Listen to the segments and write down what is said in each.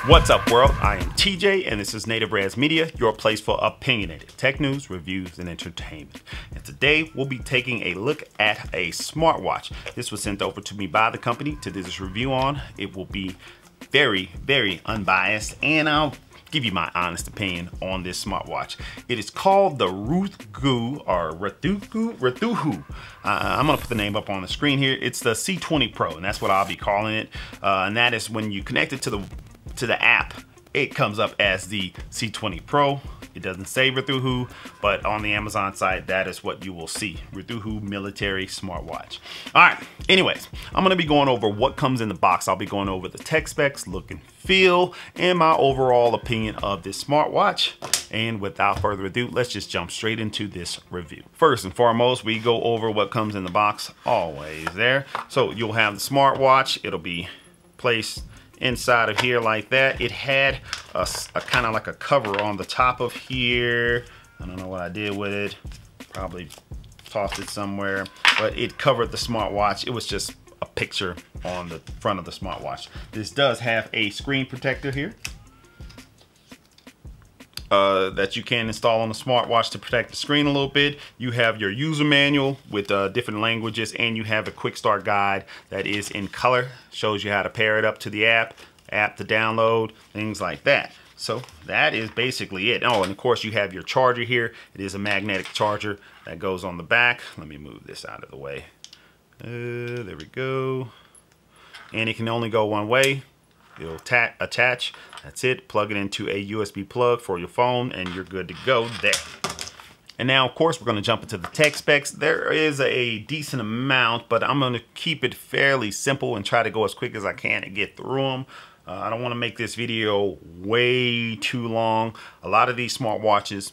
What's up, world? I am TJ, and this is Nativerezmedia, your place for opinionated tech news, reviews, and entertainment. And today, we'll be taking a look at a smartwatch. This was sent over to me by the company to do this review on. It will be very, very unbiased, and I'll give you my honest opinion on this smartwatch. It is called the Rgthuhu I'm gonna put the name up on the screen here. It's the C20 Pro, and that's what I'll be calling it. And that is when you connect it to the app, it comes up as the C20 Pro. It doesn't say Rgthuhu, but on the Amazon site, that is what you will see. Rgthuhu military smartwatch. All right, anyways, I'm gonna be going over what comes in the box. I'll be going over the tech specs, look and feel, and my overall opinion of this smartwatch. And without further ado, let's just jump straight into this review. First and foremost, we go over what comes in the box, always there. So you'll have the smartwatch. It'll be placed inside of here like that. It had a kind of like a cover on the top of here. I don't know what I did with it. Probably tossed it somewhere, but it covered the smartwatch. It was just a picture on the front of the smartwatch. This does have a screen protector here that you can install on the smartwatch to protect the screen a little bit. You have your user manual with different languages, and you have a quick start guide that is in color. Shows you how to pair it up to the app to download, things like that. So that is basically it. Oh, and of course you have your charger here. It is a magnetic charger that goes on the back. Let me move this out of the way. There we go. And it can only go one way. It'll attach, that's it. Plug it into a USB plug for your phone and you're good to go there. And now, of course, we're gonna jump into the tech specs. There is a decent amount, but I'm gonna keep it fairly simple and try to go as quick as I can and get through them. I don't wanna make this video way too long. A lot of these smartwatches,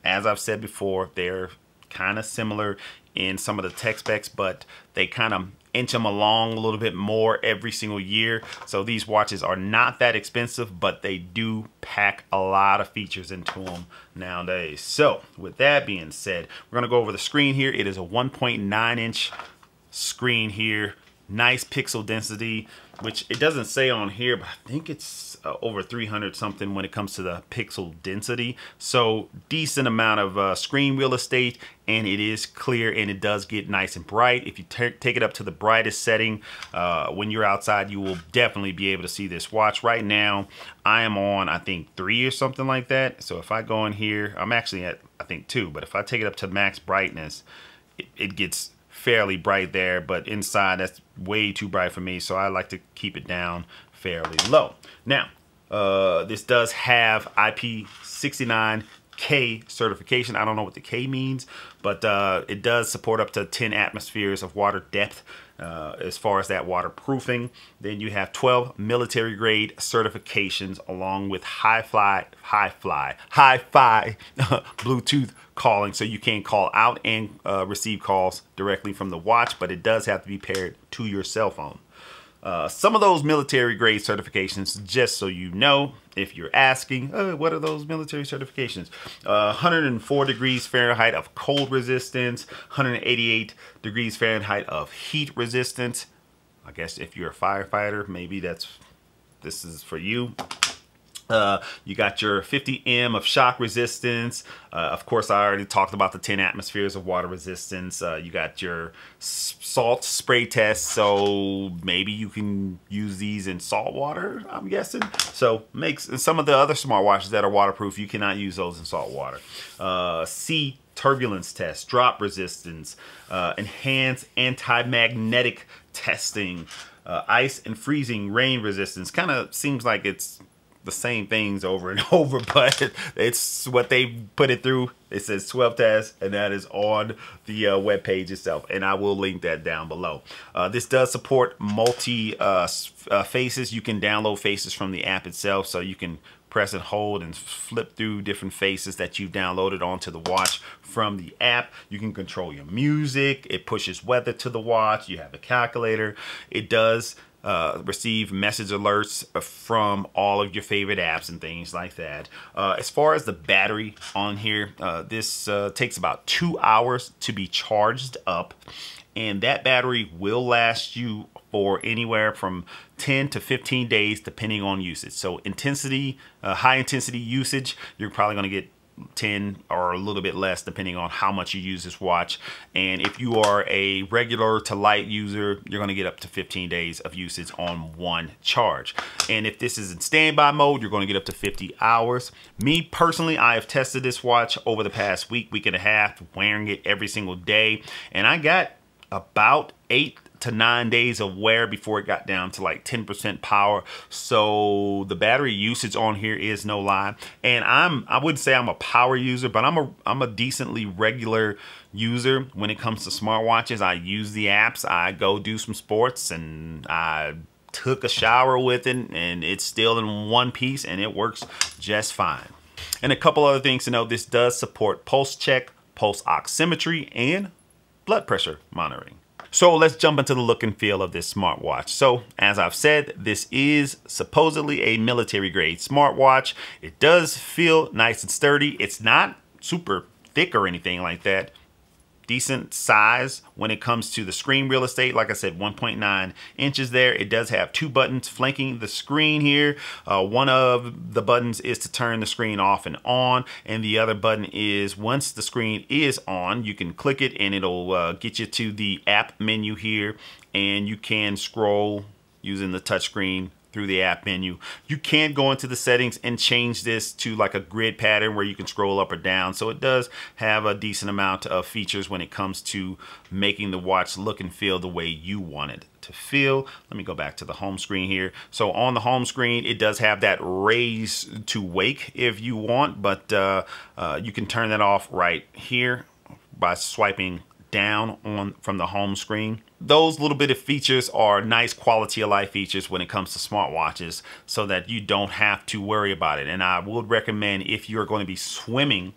as I've said before, they're kind of similar in some of the tech specs, but they kind of inch them along a little bit more every single year. So these watches are not that expensive, but they do pack a lot of features into them nowadays. So with that being said, we're gonna go over the screen here. It is a 1.9 inch screen here. Nice pixel density, which it doesn't say on here, but I think it's over 300 something when it comes to the pixel density. So decent amount of screen real estate, and it is clear, and it does get nice and bright. If you take it up to the brightest setting, when you're outside, you will definitely be able to see this watch. Right now, I am on, I think 3 or something like that. So if I go in here, I'm actually at, I think 2, but if I take it up to max brightness, it gets fairly bright there, but inside that's way too bright for me, so I like to keep it down fairly low. Now, this does have IP69K certification. I don't know what the K means, but it does support up to 10 atmospheres of water depth as far as that waterproofing. Then you have 12 military grade certifications along with hi-fi Bluetooth calling, so you can call out and receive calls directly from the watch, but it does have to be paired to your cell phone. Some of those military grade certifications, just so you know, if you're asking, what are those military certifications? 104 degrees Fahrenheit of cold resistance, 188 degrees Fahrenheit of heat resistance. I guess if you're a firefighter, maybe this is for you. You got your 50 M of shock resistance. Of course, I already talked about the 10 atmospheres of water resistance. You got your salt spray test, so maybe you can use these in salt water, I'm guessing. So makes some of the other smartwatches that are waterproof, you cannot use those in salt water. Sea turbulence test, drop resistance, enhanced anti-magnetic testing, ice and freezing rain resistance. Kind of seems like it's the same things over and over, but it's what they put it through. It says 12 tests, and that is on the web page itself, and I will link that down below. This does support multi faces. You can download faces from the app itself, so you can press and hold and flip through different faces that you've downloaded onto the watch from the app. You can control your music. It pushes weather to the watch. You have a calculator. It does receive message alerts from all of your favorite apps and things like that. As far as the battery on here, this takes about 2 hours to be charged up, and that battery will last you for anywhere from 10 to 15 days depending on usage. So intensity, high intensity usage, you're probably going to get 10 or a little bit less depending on how much you use this watch. And if you are a regular to light user, you're going to get up to 15 days of usage on one charge. And if this is in standby mode, you're going to get up to 50 hours. Me personally, I have tested this watch over the past week and a half, wearing it every single day, and I got about 8 to 9 days of wear before it got down to like 10% power. So the battery usage on here is no lie. And I wouldn't say I'm a power user, but I'm a decently regular user when it comes to smartwatches. I use the apps, I go do some sports, and I took a shower with it, and it's still in one piece and it works just fine. And a couple other things to note: this does support pulse check, pulse oximetry, and blood pressure monitoring. So let's jump into the look and feel of this smartwatch. So as I've said, this is supposedly a military grade smartwatch. It does feel nice and sturdy. It's not super thick or anything like that. Decent size when it comes to the screen real estate. Like I said, 1.9 inches there. It does have 2 buttons flanking the screen here. One of the buttons is to turn the screen off and on, and the other button is once the screen is on, you can click it and it'll get you to the app menu here, and you can scroll using the touchscreen through the app menu. You can go into the settings and change this to like a grid pattern where you can scroll up or down. So it does have a decent amount of features when it comes to making the watch look and feel the way you want it to feel. Let me go back to the home screen here. So on the home screen, it does have that raise to wake if you want, but you can turn that off right here by swiping down from the home screen. Those little bit of features are nice quality of life features when it comes to smartwatches, so that you don't have to worry about it. And I would recommend, if you're going to be swimming,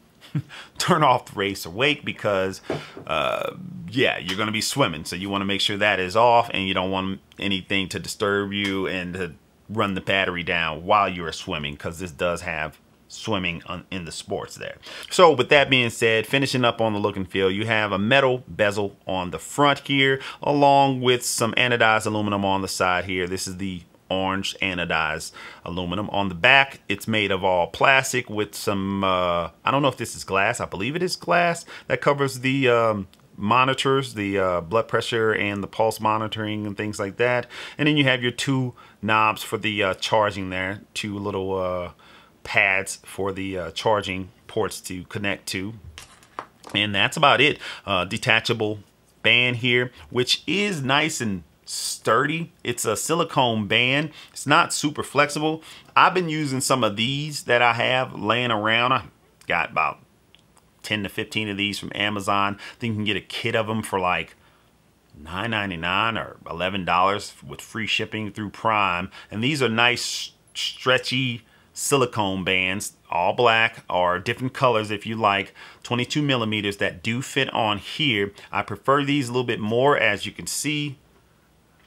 turn off the race or wake, because yeah, you're going to be swimming, so you want to make sure that is off, and you don't want anything to disturb you and to run the battery down while you're swimming, because this does have swimming in the sports there. So with that being said, finishing up on the look and feel, you have a metal bezel on the front here, along with some anodized aluminum on the side here. This is the orange anodized aluminum. On the back, it's made of all plastic with some I don't know if this is glass. I believe it is glass that covers the monitors, the blood pressure and the pulse monitoring and things like that. And then you have your 2 knobs for the charging there, 2 little pads for the charging ports to connect to, and that's about it. Detachable band here, which is nice and sturdy. It's a silicone band. It's not super flexible. I've been using some of these that I have laying around. I got about 10 to 15 of these from Amazon. I think you can get a kit of them for like $9.99 or $11 with free shipping through Prime. And these are nice stretchy silicone bands, all black or different colors if you like, 22 millimeters that do fit on here. I prefer these a little bit more. As you can see,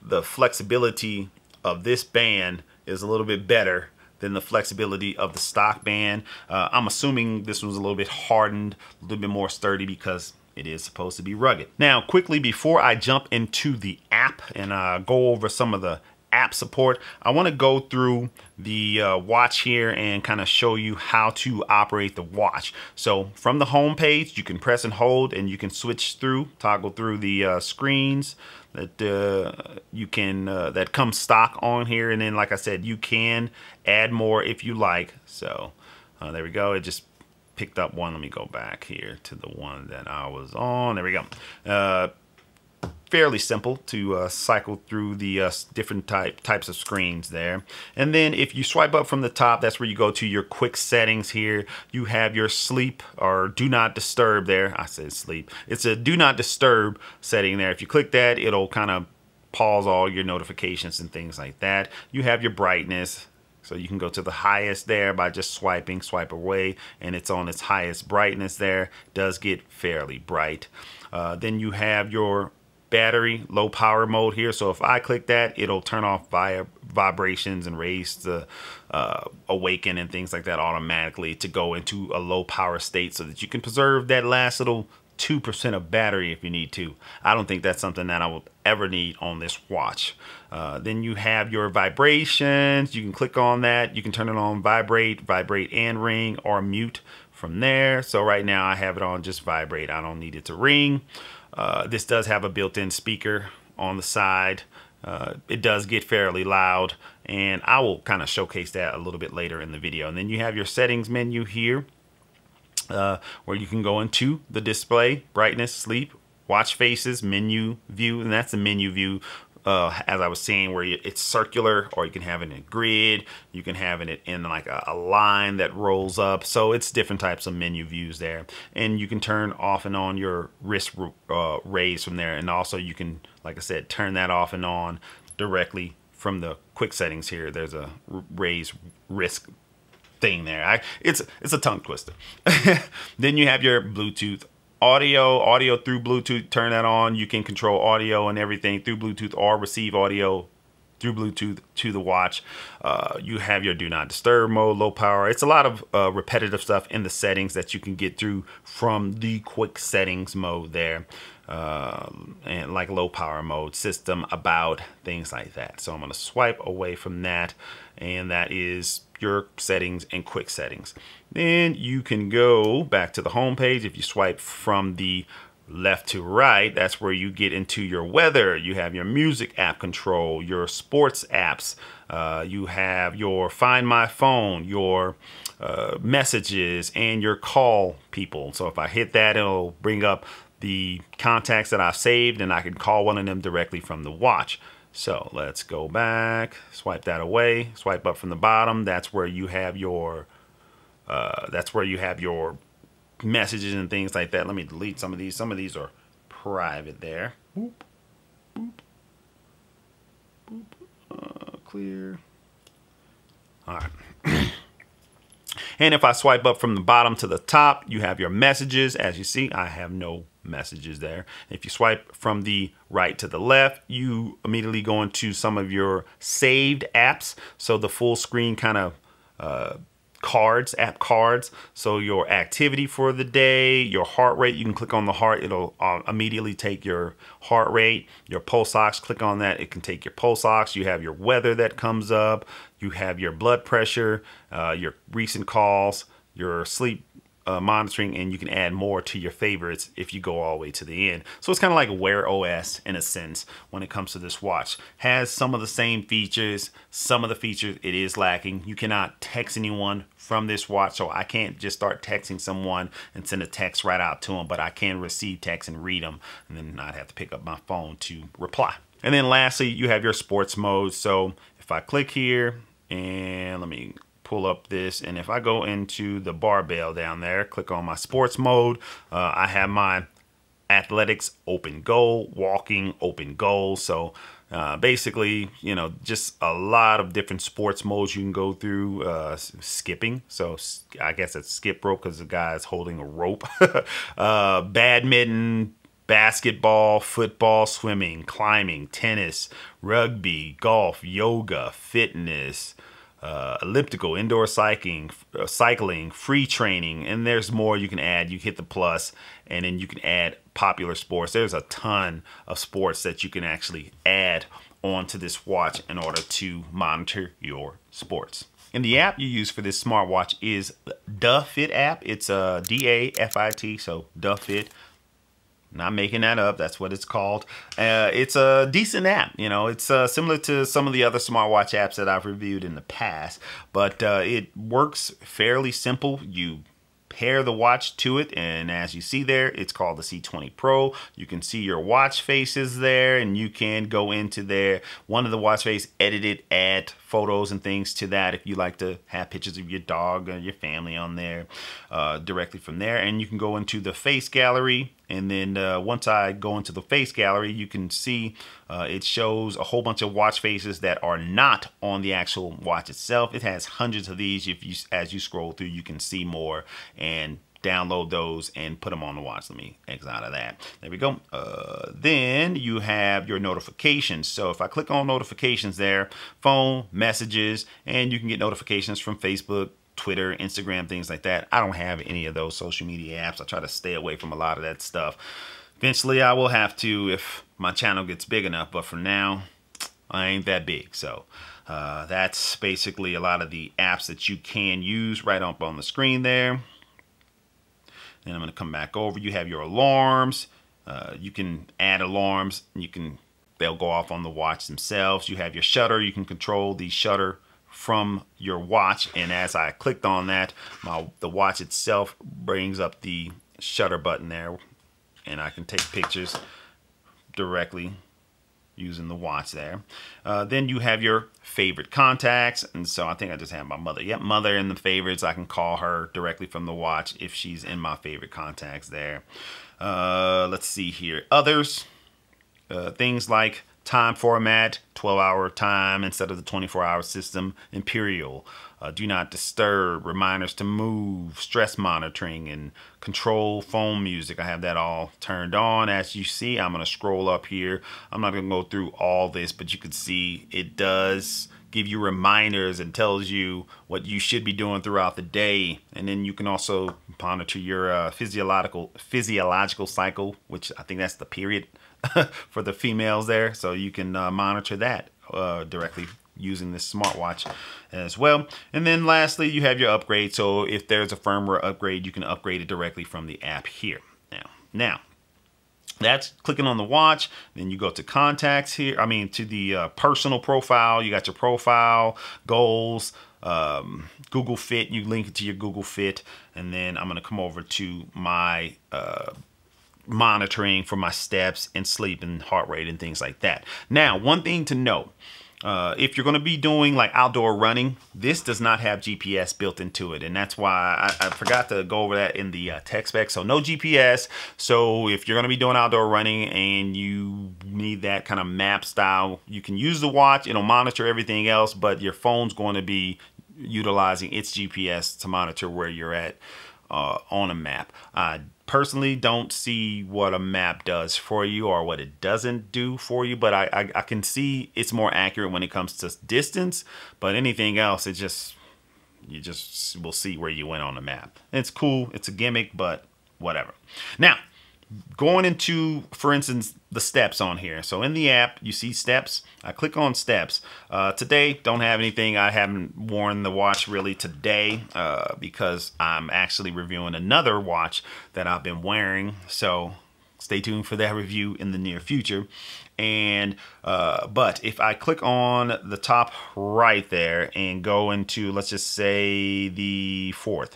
the flexibility of this band is a little bit better than the flexibility of the stock band. I'm assuming this was a little bit hardened, a little bit more sturdy, because it is supposed to be rugged. Now, quickly before I jump into the app and go over some of the app support, I want to go through the watch here and kind of show you how to operate the watch. So from the home page, you can press and hold, and you can switch through, toggle through the screens that you can that come stock on here. And then, like I said, you can add more if you like. So there we go. It just picked up one. Let me go back here to the one that I was on. There we go. Fairly simple to cycle through the different types of screens there. And then if you swipe up from the top, that's where you go to your quick settings here. You have your sleep or do not disturb there. I said sleep. It's a do not disturb setting there. If you click that, it'll kind of pause all your notifications and things like that. You have your brightness. So you can go to the highest there by just swiping, swipe away, and it's on its highest brightness there. It does get fairly bright. Then you have your battery low power mode here. So if I click that, it'll turn off vibrations and raise the awaken and things like that automatically to go into a low power state, so that you can preserve that last little 2% of battery if you need to. I don't think that's something that I will ever need on this watch. Then you have your vibrations. You can click on that. You can turn it on vibrate and ring, or mute from there. So right now I have it on just vibrate. I don't need it to ring. This does have a built-in speaker on the side. It does get fairly loud, and I will kind of showcase that a little bit later in the video. And then you have your settings menu here, where you can go into the display, brightness, sleep, watch faces, menu view, and that's the menu view. As I was saying, where it's circular, or you can have it in a grid, you can have it in like a line that rolls up. So it's different types of menu views there, and you can turn off and on your wrist raise from there. And also you can, like I said, turn that off and on directly from the quick settings here. There's a raise wrist thing there. It's a tongue twister. Then you have your Bluetooth audio through Bluetooth. Turn that on. You can control audio and everything through Bluetooth, or receive audio through Bluetooth to the watch. You have your do not disturb mode, low power. It's a lot of repetitive stuff in the settings that you can get through from the quick settings mode there, and like low power mode, system, about, things like that. So I'm going to swipe away from that, and that is your settings and quick settings. Then you can go back to the home page. If you swipe from the left to right, that's where you get into your weather. You have your music app control, your sports apps, you have your Find My Phone, your messages, and your call people. So if I hit that, it'll bring up the contacts that I've saved, and I can call one of them directly from the watch. So let's go back, swipe that away, swipe up from the bottom. That's where you have your messages and things like that. Let me delete some of these. Some of these are private there. Boop, boop, boop. Clear. All right. And if I swipe up from the bottom to the top, you have your messages. As you see, I have no messages there. If you swipe from the right to the left, you immediately go into some of your saved apps. So the full screen kind of app cards. So your activity for the day, your heart rate, you can click on the heart. It'll immediately take your heart rate. Your pulse ox, click on that. It can take your pulse ox. You have your weather that comes up. You have your blood pressure, your recent calls, your sleep monitoring, and you can add more to your favorites if you go all the way to the end. So it's kind of like Wear OS in a sense when it comes to this watch. Has some of the same features. Some of the features it is lacking. You cannot text anyone from this watch, so I can't just start texting someone and send a text right out to them, but I can receive text and read them, and then not have to pick up my phone to reply. And then lastly, you have your sports mode. So if I click here, and let me pull up this, and if I go into the barbell down there, click on my sports mode, I have my athletics open goal, walking open goal. So basically, you know, just a lot of different sports modes you can go through. Skipping, so I guess it's skip rope because the guy is holding a rope. Badminton, basketball, football, swimming, climbing, tennis, rugby, golf, yoga, fitness, elliptical, indoor cycling, free training, and there's more you can add. You hit the plus, and then you can add popular sports. There's a ton of sports that you can actually add onto this watch in order to monitor your sports. And the app you use for this smartwatch is the Fit app. It's a DAFIT, so the Fit. Not making that up. That's what it's called. It's a decent app. You know, it's similar to some of the other smartwatch apps that I've reviewed in the past, but it works fairly simple. You pair the watch to it, and as you see there, it's called the C20 Pro. You can see your watch faces there, and you can go into there, one of the watch face, edit it, add photos and things to that if you like to have pictures of your dog or your family on there directly from there. And you can go into the face gallery, and then once I go into the face gallery, you can see it shows a whole bunch of watch faces that are not on the actual watch itself. It has hundreds of these. As you scroll through, you can see more and download those and put them on the watch. Let me exit out of that. There we go. Then you have your notifications. So if I click on notifications there, phone, messages, and you can get notifications from Facebook, Twitter, Instagram, things like that. I don't have any of those social media apps. I try to stay away from a lot of that stuff. Eventually I will have to if my channel gets big enough, but for now I ain't that big. So that's basically a lot of the apps that you can use right up on the screen there. And I'm going to come back over. You have your alarms. You can add alarms. They'll go off on the watch themselves. You have your shutter. You can control the shutter from your watch. And as I clicked on that, the watch itself brings up the shutter button there. And I can take pictures directly using the watch there. Then you have your favorite contacts. And so I think I just have my mother. Yep, mother in the favorites. I can call her directly from the watch if she's in my favorite contacts there. Let's see here. Others, things like time format, 12-hour time instead of the 24-hour system, imperial, do not disturb, reminders to move, stress monitoring, and control phone music. I have that all turned on. As you see, I'm going to scroll up here. I'm not going to go through all this, but you can see it does give you reminders and tells you what you should be doing throughout the day. And then you can also monitor your physiological cycle, which I think that's the period for the females there. So you can monitor that directly using this smartwatch as well. And then lastly, you have your upgrade. So if there's a firmware upgrade, you can upgrade it directly from the app here. Now that's clicking on the watch. Then you go to contacts here. I mean, to the personal profile. You got your profile, goals, Google Fit. You link it to your Google Fit. And then I'm going to come over to my monitoring for my steps and sleep and heart rate and things like that. Now, one thing to note. If you're going to be doing like outdoor running, this does not have GPS built into it. And that's why I forgot to go over that in the tech spec. So no GPS. So if you're going to be doing outdoor running and you need that kind of map style, you can use the watch. It'll monitor everything else, but your phone's going to be utilizing its GPS to monitor where you're at on a map. Personally don't see what a map does for you or what it doesn't do for you, but I can see it's more accurate when it comes to distance, but anything else, you just will see where you went on the map. It's cool, it's a gimmick, but whatever. Now, going into, for instance, the steps on here. So in the app, you see steps. I click on steps. Today, don't have anything. I haven't worn the watch really today because I'm actually reviewing another watch that I've been wearing. So stay tuned for that review in the near future. And but if I click on the top right there and go into, let's just say the 4th,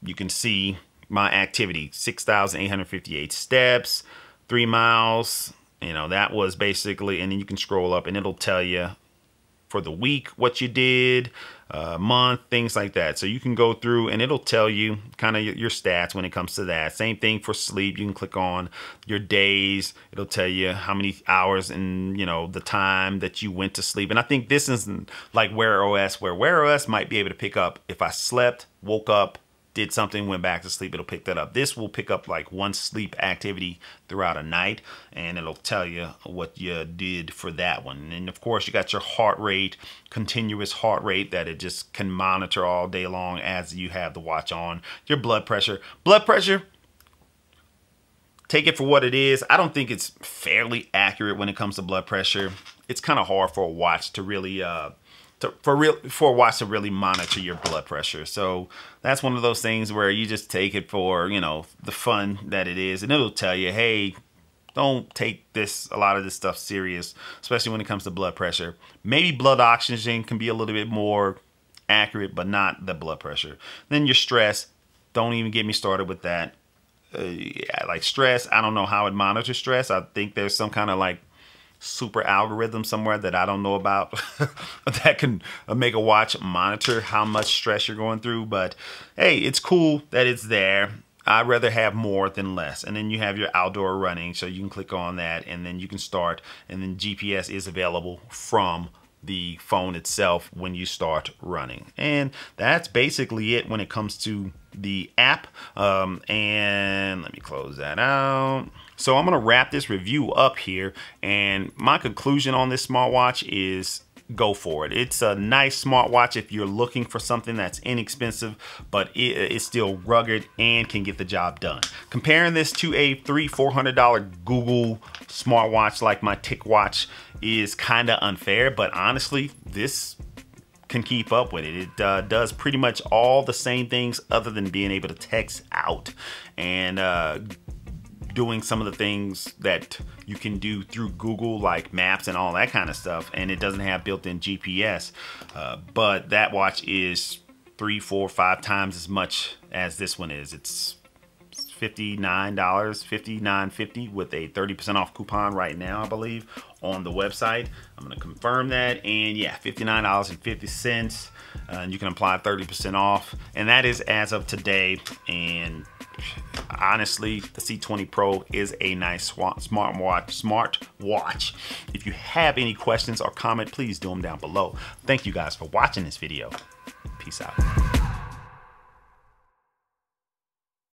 you can see my activity, 6,858 steps, 3 miles. You know, that was basically, and then you can scroll up and it'll tell you for the week what you did, month, things like that. So you can go through and it'll tell you kind of your stats when it comes to that. Same thing for sleep. You can click on your days. It'll tell you how many hours and, you know, the time that you went to sleep. And I think this isn't like Wear OS, where Wear OS might be able to pick up if I slept, woke up, did something, went back to sleep, it'll pick that up. This will pick up like one sleep activity throughout a night, and it'll tell you what you did for that one. And of course, you got your heart rate, continuous heart rate that it just can monitor all day long as you have the watch on. Your blood pressure. Blood pressure, take it for what it is. I don't think it's fairly accurate when it comes to blood pressure. It's kind of hard for a watch to really for a watch to really monitor your blood pressure. So that's one of those things where you just take it for, you know, the fun that it is, and it'll tell you, hey, don't take a lot of this stuff serious, especially when it comes to blood pressure. Maybe blood oxygen can be a little bit more accurate, but not the blood pressure. Then your stress, don't even get me started with that. Yeah, like stress, I don't know how it monitors stress. I think there's some kind of like super algorithm somewhere that I don't know about that can make a watch monitor how much stress you're going through. But hey, it's cool that it's there. I'd rather have more than less. And then you have your outdoor running, so you can click on that and then you can start, and then GPS is available from the phone itself when you start running. And that's basically it when it comes to the app. And let me close that out. So I'm going to wrap this review up here, and my conclusion on this smartwatch is go for it. It's a nice smartwatch if you're looking for something that's inexpensive, but it's still rugged and can get the job done. Comparing this to a $300-400 Google smartwatch like my TicWatch is kind of unfair, but honestly, this can keep up with it. It does pretty much all the same things other than being able to text out and doing some of the things that you can do through Google, like maps and all that kind of stuff, and it doesn't have built-in GPS. But that watch is 3, 4, 5 times as much as this one is. It's $59, $59.50 with a 30% off coupon right now, I believe, on the website. I'm gonna confirm that, and yeah, $59.50, and you can apply 30% off, and that is as of today. And honestly, the C20 Pro is a nice smartwatch. If you have any questions or comment, please do them down below. Thank you guys for watching this video. Peace out.